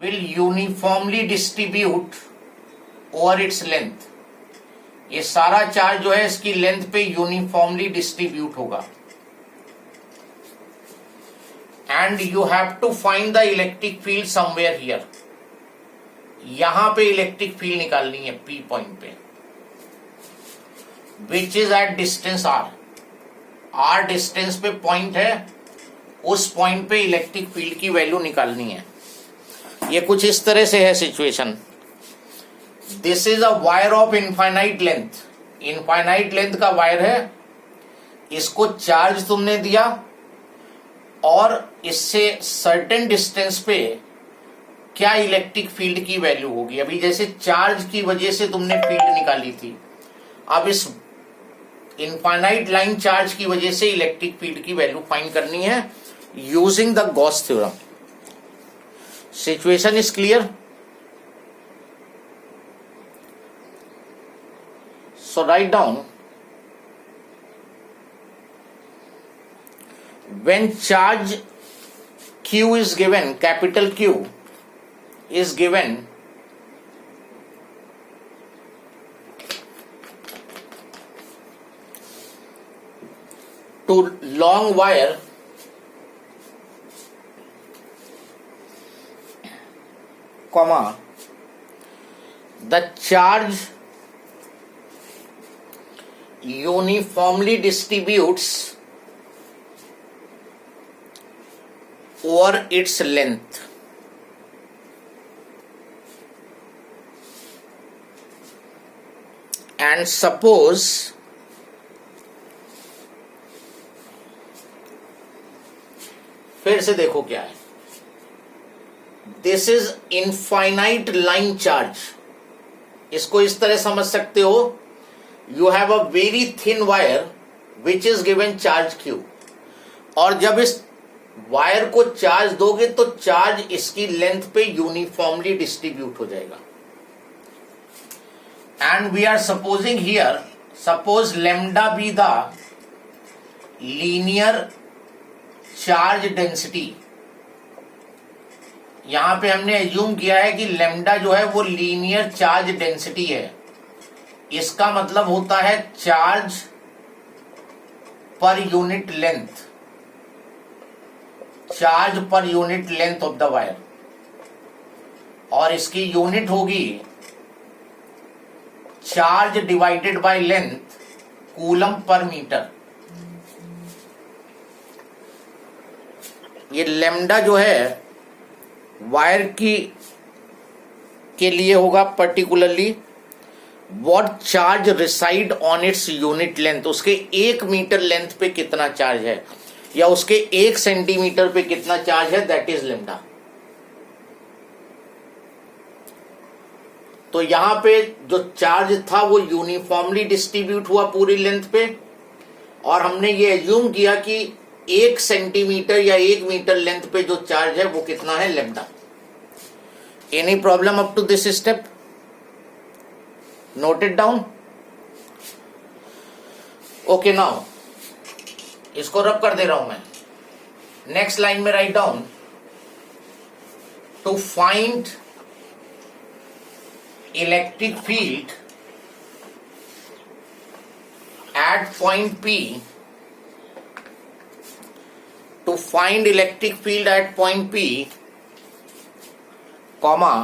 will uniformly distribute over its length. ये सारा charge जो है इसकी लेंथ पे यूनिफॉर्मली डिस्ट्रीब्यूट होगा. And you have to find the electric field somewhere here. यहां पे इलेक्ट्रिक फील्ड निकालनी है P पॉइंट पे, which is at distance R distance पे पॉइंट है, उस पॉइंट पे इलेक्ट्रिक फील्ड की वैल्यू निकालनी है. ये कुछ इस तरह से है situation. This is a wire of infinite length. Infinite length का वायर है, इसको चार्ज तुमने दिया और इससे सर्टेन डिस्टेंस पे क्या इलेक्ट्रिक फील्ड की वैल्यू होगी. अभी जैसे चार्ज की वजह से तुमने फील्ड निकाली थी, अब इस इनफाइनाइट लाइन चार्ज की वजह से इलेक्ट्रिक फील्ड की वैल्यू फाइंड करनी है using the Gauss theorem. Situation is clear. So write down, when charge Q is given, capital Q is given to long wire comma, the charge uniformly distributes over its length. And suppose फिर से देखो क्या है. This is infinite line charge. इसको इस तरह समझ सकते हो, you have a very thin wire which is given charge Q, और जब इस वायर को चार्ज दोगे तो चार्ज इसकी लेंथ पे यूनिफॉर्मली डिस्ट्रीब्यूट हो जाएगा. And we are supposing here, suppose lambda be the linear charge density. यहां पे हमने एज्यूम किया है कि लेमडा जो है वो लीनियर चार्ज डेंसिटी है. इसका मतलब होता है charge per unit length, charge per unit length of the wire, और इसकी यूनिट होगी charge divided by length, coulomb per metre. ये लेमडा जो है वायर के लिए होगा particularly what charge reside on its unit length. उसके 1 मीटर लेंथ पे कितना चार्ज है या उसके 1 सेंटीमीटर पे कितना चार्ज है, दैट इज लेमडा. तो यहां पे जो चार्ज था वो यूनिफॉर्मली डिस्ट्रीब्यूट हुआ पूरी लेंथ पे, और हमने ये एज्यूम किया कि 1 सेंटीमीटर या 1 मीटर लेंथ पे जो चार्ज है वो कितना है, lambda. Any problem up to this step? Note it down. Okay, now इसको रब कर दे रहा हूं मैं. नेक्स्ट लाइन में write down, to find electric field at point P, to find electric field at point P, comma,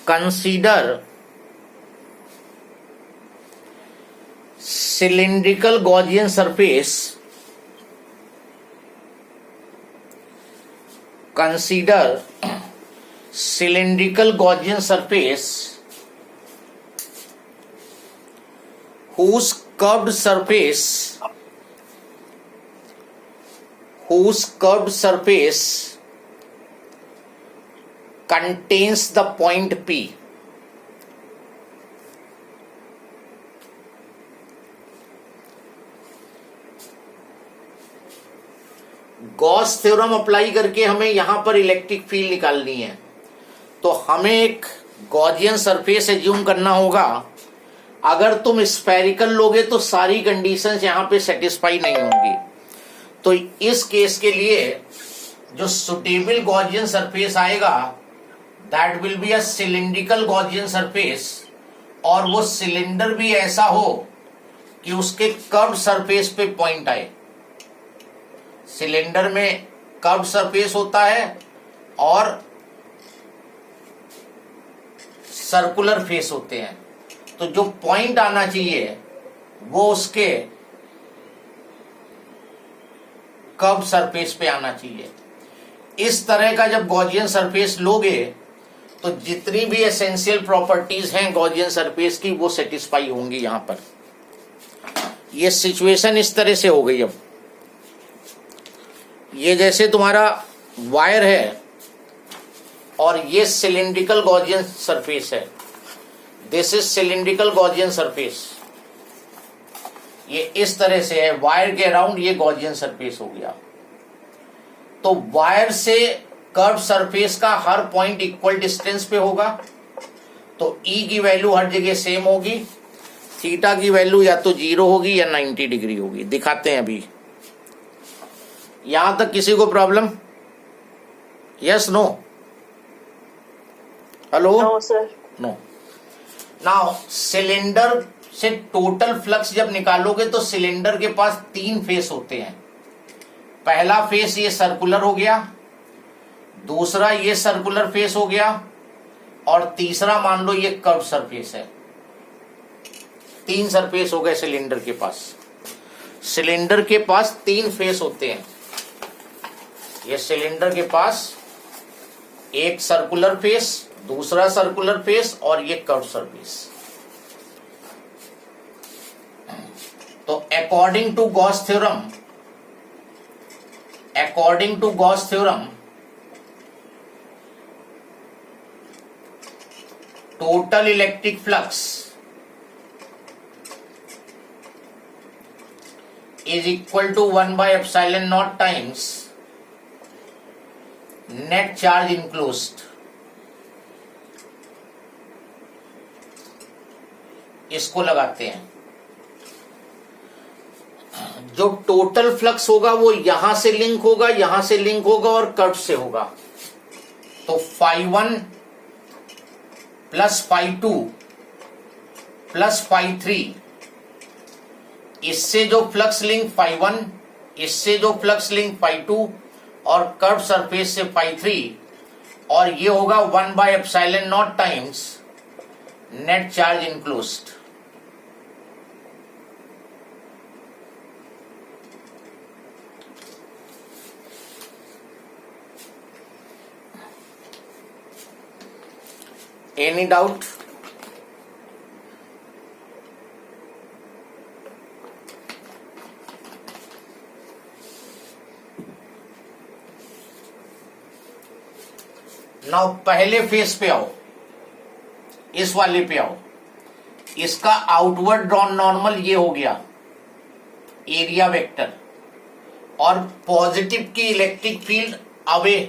consider cylindrical Gaussian surface, consider cylindrical Gaussian surface whose curved surface contains the point P. Gauss theorem apply करके हमें यहां पर electric field निकालनी है, तो हमें एक Gaussian surface assume करना होगा. अगर तुम स्फेरिकल लोगे तो सारी कंडीशंस यहां पे सेटिस्फाई नहीं होंगी. तो इस केस के लिए जो सुटेबल गॉसियन सरफेस आएगा that will be a cylindrical Gaussian surface, और वो सिलेंडर भी ऐसा हो कि उसके कर्व सरफेस पे पॉइंट आए। सिलेंडर में कर्व सरफेस होता है और सर्कुलर फेस होते हैं, तो जो पॉइंट आना चाहिए वो उसके कर्व सरफेस पे आना चाहिए। इस तरह का जब गॉसियन सरफेस लोगे तो जितनी भी एसेंशियल प्रॉपर्टीज हैं गॉसियन सरफेस की वो सेटिस्फाई होंगी। यहां पर ये सिचुएशन इस तरह से हो गई। अब ये जैसे तुम्हारा वायर है और ये सिलिंड्रिकल गॉसियन सरफेस है, this is cylindrical Gaussian surface, ये इस तरह से है, वायर के अराउंड ये गॉसियन सरफेस हो गया। तो वायर से कर्व सरफेस का हर पॉइंट इक्वल डिस्टेंस पे होगा, तो ई की वैल्यू हर जगह सेम होगी, थीटा की वैल्यू या तो 0 होगी या 90 डिग्री होगी। दिखाते हैं अभी। यहां तक किसी को problem? Yes no? Hello? No sir. No. Now cylinder से टोटल फ्लक्स जब निकालोगे तो सिलेंडर के पास 3 फेस होते हैं। पहला फेस ये सर्कुलर हो गया, दूसरा ये सर्कुलर फेस हो गया, और तीसरा मान लो ये कर्व सरफेस है। 3 सरफेस हो गए सिलेंडर के पास। सिलेंडर के पास 3 फेस होते हैं। ये सिलेंडर के पास एक सर्कुलर फेस, दूसरा सर्कुलर फेस और ये कर्व सरफेस। तो according to Gauss theorem, total electric flux is equal to 1 by epsilon naught times net charge enclosed। इसको लगाते हैं। जो टोटल फ्लक्स होगा वो यहां से लिंक होगा, यहां से लिंक होगा और कर्व से होगा। तो φ1 प्लस φ2 प्लस φ3, इससे जो फ्लक्स लिंक φ1, इससे जो फ्लक्स लिंक φ2 और कर्व सरफेस से φ3, और ये होगा 1 by epsilon not times net charge enclosed. Any doubt? Now पहले फेस पे आओ, इस वाले पे आओ। इसका आउटवर्ड ड्रॉन नॉर्मल ये हो गया एरिया वेक्टर, और पॉजिटिव की इलेक्ट्रिक फील्ड अवे,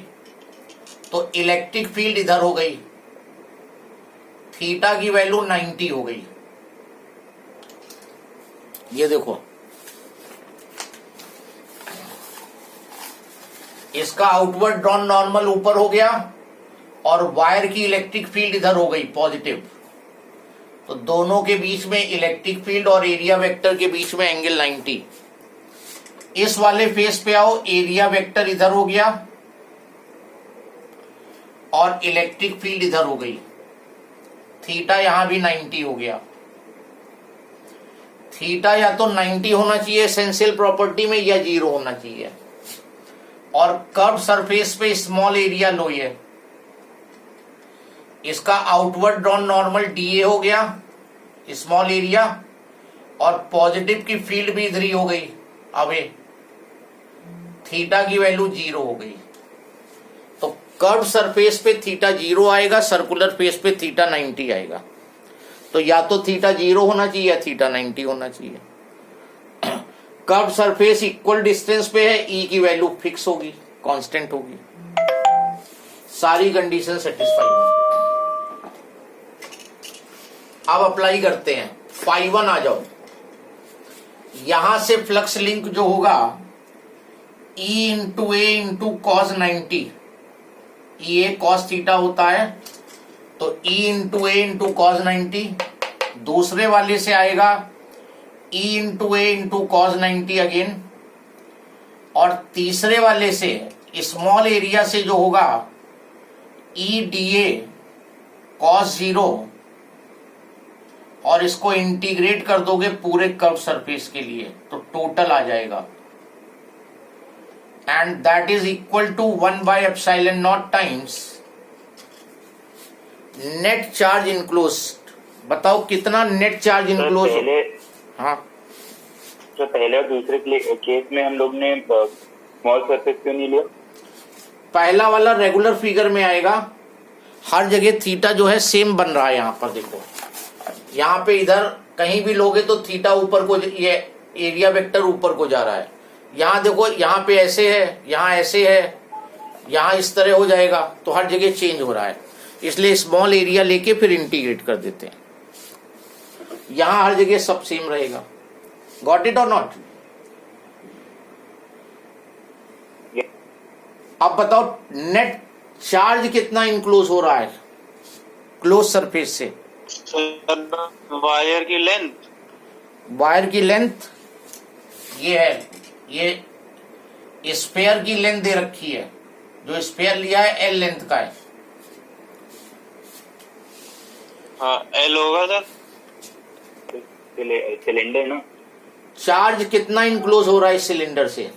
तो इलेक्ट्रिक फील्ड इधर हो गई, थीटा की वैल्यू 90 हो गई। ये देखो, इसका आउटवर्ड ड्रॉन नॉर्मल ऊपर हो गया और वायर की इलेक्ट्रिक फील्ड इधर हो गई पॉजिटिव, तो दोनों के बीच में इलेक्ट्रिक फील्ड और एरिया वेक्टर के बीच में एंगल 90। इस वाले फेस पे आओ, एरिया वेक्टर इधर हो गया और इलेक्ट्रिक फील्ड इधर हो गई, थीटा यहां भी 90 हो गया। थीटा या तो 90 होना चाहिए एसेंशियल प्रॉपर्टी में या 0 होना चाहिए, और कर्व सरफेस पे स्मॉल एरिया लो है। इसका आउटवर्ड ड्रॉन नॉर्मल डीए हो गया स्मॉल एरिया, और पॉजिटिव की फील्ड भी इधर ही हो गई अवे, थीटा की वैल्यू 0 हो गई। तो कर्व सरफेस पे थीटा 0 आएगा, सर्कुलर फेस पे थीटा 90 आएगा। तो या तो थीटा 0 होना चाहिए या थीटा 90 होना चाहिए। कर्व सरफेस इक्वल डिस्टेंस पे है, ई की वैल्यू फिक्स होगी, कांस्टेंट होगी, सारी कंडीशन सेटिस्फाई होगी। अब अप्लाई करते हैं, φ1 आ जाओ। यहां से फ्लक्स लिंक जो होगा ई इंटू ए इंटू कॉस 90, ये कॉस थीटा होता है, तो ई इंटू ए इंटू कॉस 90। दूसरे वाले से आएगा ई इंटू ए इंटू कॉस 90 अगेन, और तीसरे वाले से स्मॉल एरिया से जो होगा ई डी ए कॉस 0, और इसको इंटीग्रेट कर दोगे पूरे कर्व सरफेस के लिए तो टोटल आ जाएगा, and that is equal to 1/ε0 times net charge enclosed. बताओ कितना नेट चार्ज इनक्लोज। हाँ, तो पहले और दूसरे केस में हम लोग ने स्मॉल सरफेस क्यों नहीं लिया? पहला वाला रेगुलर फिगर में आएगा, हर जगह थीटा जो है सेम बन रहा है। यहाँ पर देखो, यहाँ पे इधर कहीं भी लोगे तो थीटा ऊपर को, ये एरिया वेक्टर ऊपर को जा रहा है। यहाँ देखो, यहाँ पे ऐसे है, यहाँ ऐसे है, यहाँ इस तरह हो जाएगा, तो हर जगह चेंज हो रहा है, इसलिए स्मॉल एरिया लेके फिर इंटीग्रेट कर देते हैं। यहाँ हर जगह सब सेम रहेगा। गॉट इट और नॉट? अब बताओ नेट चार्ज कितना इनक्लोज हो रहा है क्लोज सरफेस से? वायर की लेंथ, वायर की लेंथ ये है, ये स्पेयर की लेंथ दे रखी है, जो स्पेयर लिया है एल लेंथ का है। हाँ एल होगा सर, सिलेंडर ना। चार्ज कितना इनक्लोज हो रहा है इस सिलेंडर से?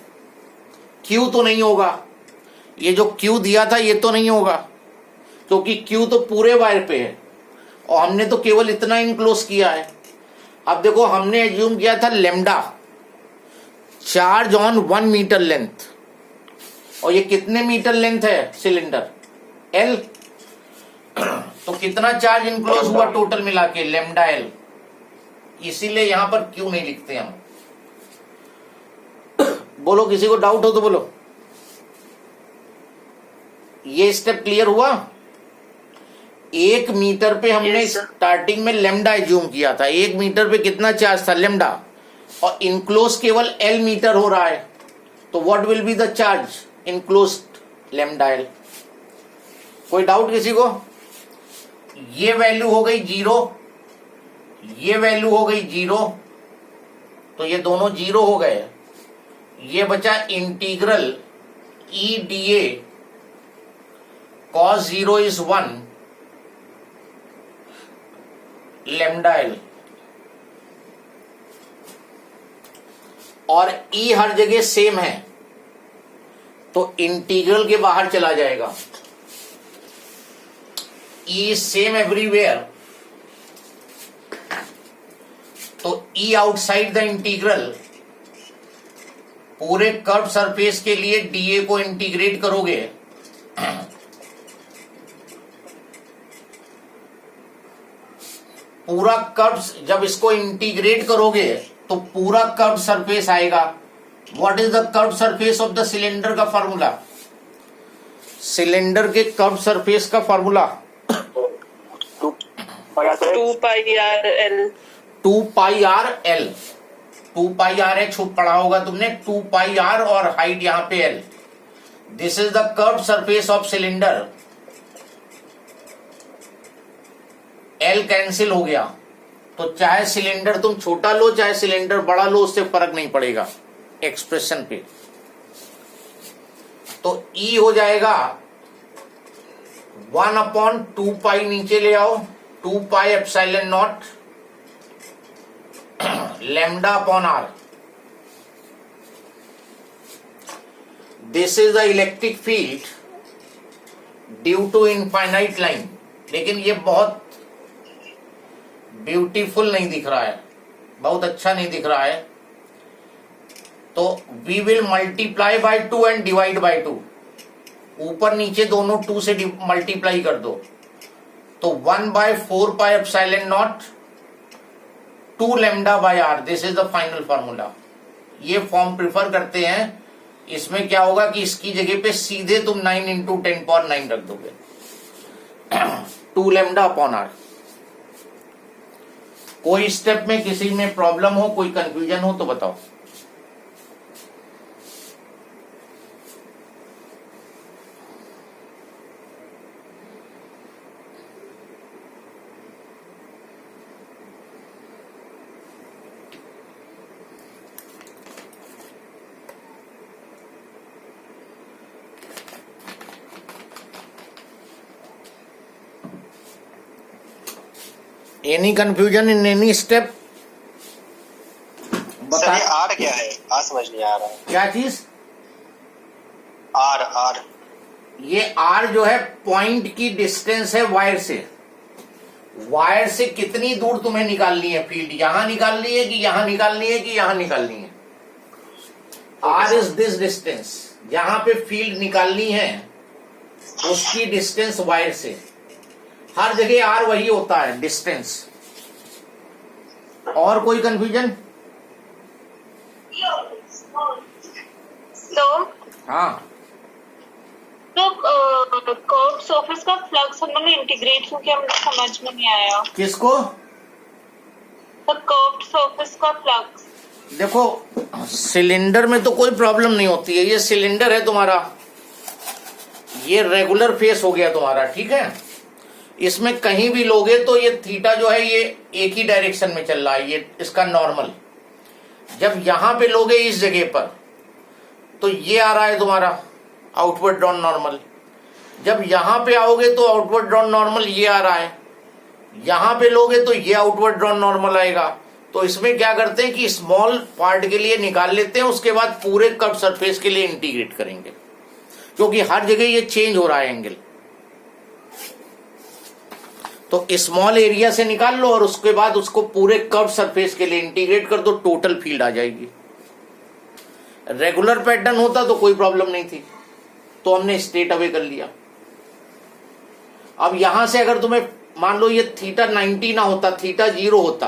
क्यू तो नहीं होगा, ये जो क्यू दिया था ये तो नहीं होगा, क्योंकि क्यू तो पूरे वायर पे है और हमने तो केवल इतना इनक्लोज किया है। अब देखो, हमने एज्यूम किया था lambda charge on 1 metre length, और ये कितने मीटर लेंथ है सिलेंडर? एल। तो कितना चार्ज इनक्लोज हुआ टोटल मिला के? Lambda L. इसीलिए यहां पर क्यू नहीं लिखते हम। बोलो, किसी को डाउट हो तो बोलो। ये स्टेप क्लियर हुआ? 1 मीटर पे हमने स्टार्टिंग में लेमडा एज्यूम किया था। 1 मीटर पे कितना चार्ज था? लेमडा, और इनक्लोज केवल एल मीटर हो रहा है, तो what will be the charge enclosed? Lambda L. कोई डाउट किसी को? ये वैल्यू हो गई 0, ये वैल्यू हो गई 0, तो ये दोनों 0 हो गए। ये बचा integral E D A cos 0 is 1 lambda L, और ई हर जगह सेम है तो इंटीग्रल के बाहर चला जाएगा। ई सेम एवरीवेयर, तो ई आउटसाइड द इंटीग्रल। पूरे कर्व सरफेस के लिए डीए को इंटीग्रेट करोगे पूरा कर्व, जब इसको इंटीग्रेट करोगे तो पूरा कर्व सरफेस आएगा। What is the curve surface of the cylinder का फॉर्मूला? सिलेंडर के कर्व सरफेस का फॉर्मूला 2 पाई आर एल। 2 पाई आर एल। 2 पाई आर एच पढ़ा होगा तुमने, 2 पाई आर और हाइट यहां पे L. This is the curve surface of cylinder. L cancel हो गया, तो चाहे सिलेंडर तुम छोटा लो चाहे सिलेंडर बड़ा लो, उससे फर्क नहीं पड़ेगा एक्सप्रेशन पे। तो ई हो जाएगा 1/2 पाई, नीचे ले आओ, 2 pi epsilon naught lambda upon R. This is the electric field due to infinite line. लेकिन ये बहुत ब्यूटीफुल नहीं दिख रहा है, बहुत अच्छा नहीं दिख रहा है, तो we will multiply by 2 and divide by 2। ऊपर नीचे दोनों 2 से मल्टीप्लाई कर दो, तो 1/4 pi epsilon naught 2 lambda by R. This is the final formula. ये फॉर्म प्रिफर करते हैं। इसमें क्या होगा कि इसकी जगह पे सीधे तुम 9 × 10⁹ रख दोगे 2 लैम्डा अपॉन आर। कोई स्टेप में किसी में प्रॉब्लम हो, कोई कंफ्यूजन हो तो बताओ। Any confusion in any step? Sir बता। ये आर क्या है? आर समझ नहीं आ रहा है। क्या चीज? आर आर ये आर जो है पॉइंट की डिस्टेंस है वायर से। वायर से कितनी दूर तुम्हें निकालनी है फील्ड? यहां निकालनी है कि यहां निकालनी है कि यहां निकालनी है? R is this distance. जहां पे फील्ड निकालनी है उसकी डिस्टेंस वायर से। हर जगह आर वही होता है, डिस्टेंस। और कोई कंफ्यूजन? तो हाँ, कर्व सरफेस का फ्लक्स हमने इंटीग्रेट क्योंकि हमने समझ में नहीं आया। किसको? तो कर्व सरफेस का फ्लक्स देखो, सिलेंडर में तो कोई प्रॉब्लम नहीं होती है। ये सिलेंडर है तुम्हारा, ये रेगुलर फेस हो गया तुम्हारा, ठीक है। इसमें कहीं भी लोगे तो ये थीटा जो है ये एक ही डायरेक्शन में चल रहा है, ये इसका नॉर्मल। जब यहां पे लोगे इस जगह पर तो ये आ रहा है तुम्हारा आउटवर्ड ड्रॉन नॉर्मल। जब यहां पे आओगे तो आउटवर्ड ड्रॉन नॉर्मल ये आ रहा है। यहां पे लोगे तो ये आउटवर्ड ड्रॉन नॉर्मल आएगा। तो इसमें क्या करते हैं कि स्मॉल पार्ट के लिए निकाल लेते हैं, उसके बाद पूरे कर्व सरफेस के लिए इंटीग्रेट करेंगे, क्योंकि हर जगह ये चेंज हो रहा है एंगल। तो स्मॉल एरिया से निकाल लो और उसके बाद उसको पूरे कर्व सरफेस के लिए इंटीग्रेट कर दो, टोटल फील्ड आ जाएगी। रेगुलर पैटर्न होता तो कोई प्रॉब्लम नहीं थी, तो हमने स्ट्रेट अवे कर लिया। अब यहां से अगर तुम्हें मान लो ये थीटा 90 ना होता, थीटा 0 होता,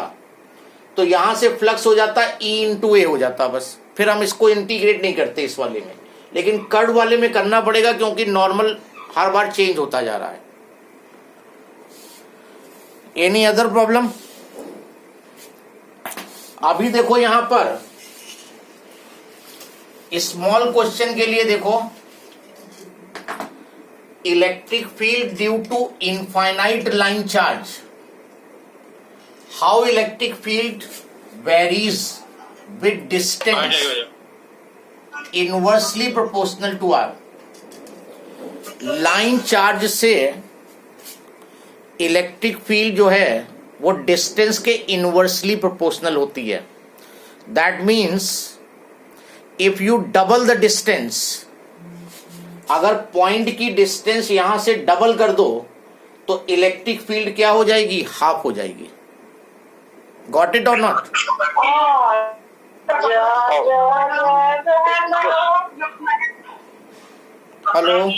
तो यहां से फ्लक्स हो जाता E इंटू ए हो जाता बस। फिर हम इसको इंटीग्रेट नहीं करते इस वाले में, लेकिन कर्व वाले में करना पड़ेगा क्योंकि नॉर्मल हर बार चेंज होता जा रहा है। Any other problem? अभी देखो यहां पर स्मॉल क्वेश्चन के लिए देखो, electric field due to infinite line charge, how electric field varies with distance inversely proportional to R. Line charge से इलेक्ट्रिक फील्ड जो है वो डिस्टेंस के इनवर्सली प्रोपोर्शनल होती है। That means if you double the distance, अगर point की distance यहां से डबल कर दो तो इलेक्ट्रिक फील्ड क्या हो जाएगी? हाफ हो जाएगी। गॉट इट और not? Hello,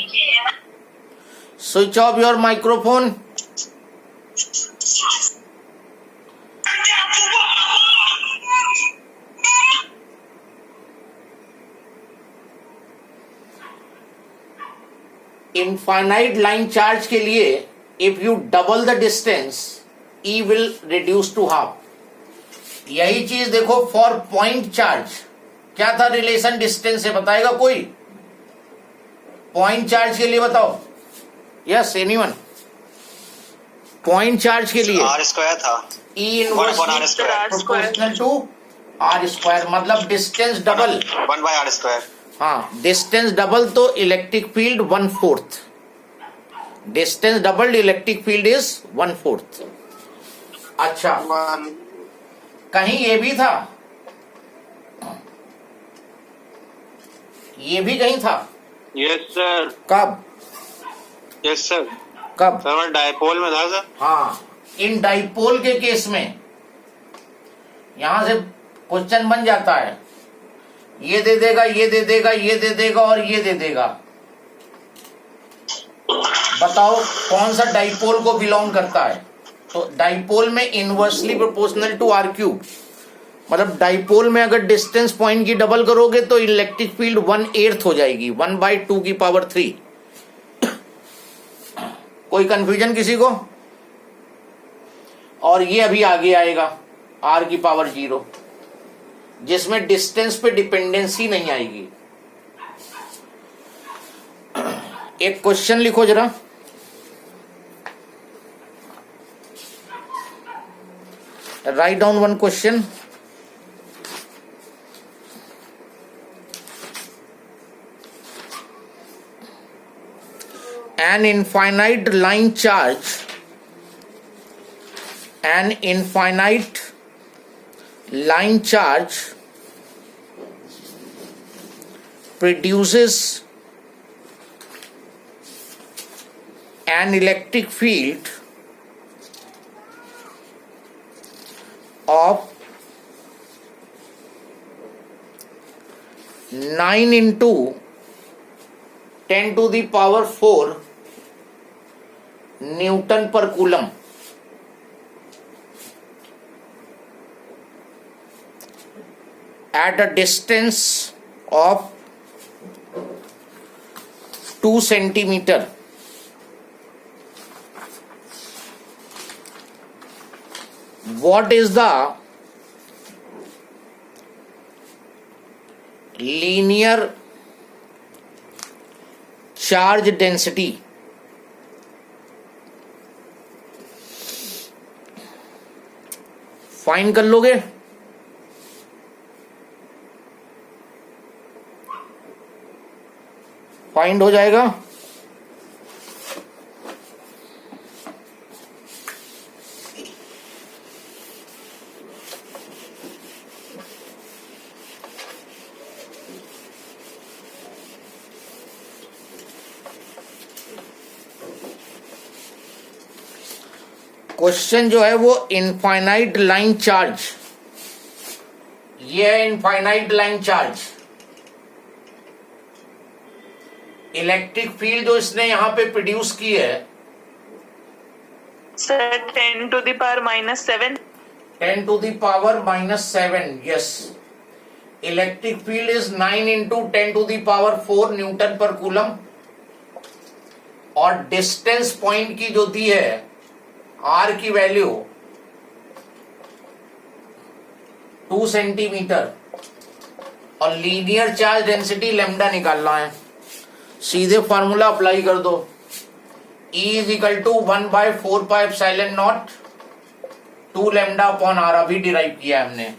switch off your microphone. Infinite line charge के लिए if you double the distance E will reduce to half. यही चीज देखो फॉर पॉइंट चार्ज, क्या था रिलेशन डिस्टेंस से? बताएगा कोई? पॉइंट चार्ज के लिए बताओ। Yes, anyone? पॉइंट चार्ज के लिए आर स्क्वायर था। E inverse proportional to R square, मतलब डिस्टेंस डबल 1/r स्क्वायर। हाँ, डिस्टेंस डबल तो electric field 1/4। Distance doubled, electric field is 1/4। अच्छा, कहीं ये भी था, ये भी कहीं था। Yes sir. कब? Yes sir. कब? सर मैं डायपोल में था सर। हाँ, इन डाइपोल के केस में यहां से क्वेश्चन बन जाता है, ये दे देगा, ये दे देगा, ये दे देगा और ये दे देगा। बताओ कौन सा डाइपोल को बिलोंग करता है? तो डाइपोल में inversely proportional to R cube, मतलब डाइपोल में अगर डिस्टेंस पॉइंट की डबल करोगे तो इलेक्ट्रिक फील्ड 1/8 हो जाएगी, 1/2⁵ कोई कंफ्यूजन किसी को? और ये अभी आगे आएगा r⁻0, जिसमें डिस्टेंस पे डिपेंडेंसी नहीं आएगी। एक क्वेश्चन लिखो जरा, write down one question. An infinite line charge an infinite line charge produces an electric field of 9 into 10 to the power 4 Newton per coulomb. At a distance of 2 centimeter. What is the linear charge density find कर लोगे? Find हो जाएगा। Question जो है वो infinite line charge, ये है infinite line charge. Electric field जो इसने यहां पे प्रोड्यूस की है sir 10 to the power -7. 10 to the power -7, yes. Electric field is 9 into 10 to the power 4 newton per coulomb. और डिस्टेंस पॉइंट की जो दी है आर की वैल्यू 2 सेंटीमीटर और लीनियर चार्ज डेंसिटी लैम्डा निकालना है। सीधे फॉर्मूला अप्लाई कर दो। E is equal to 1/4πε0 2 lambda upon R, अभी डिराइव किया है हमने।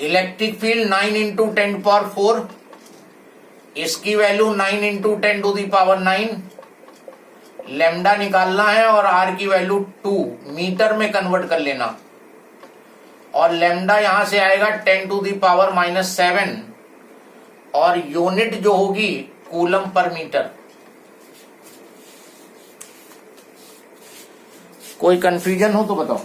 Electric field 9 into 10 to power 4, इसकी वैल्यू 9 into 10 to the power 9, lambda निकालना है और आर की वैल्यू 2 मीटर में कन्वर्ट कर लेना। और लैम्डा यहां से आएगा 10 to the power -7 और यूनिट जो होगी कूलम पर मीटर। कोई कंफ्यूजन हो तो बताओ।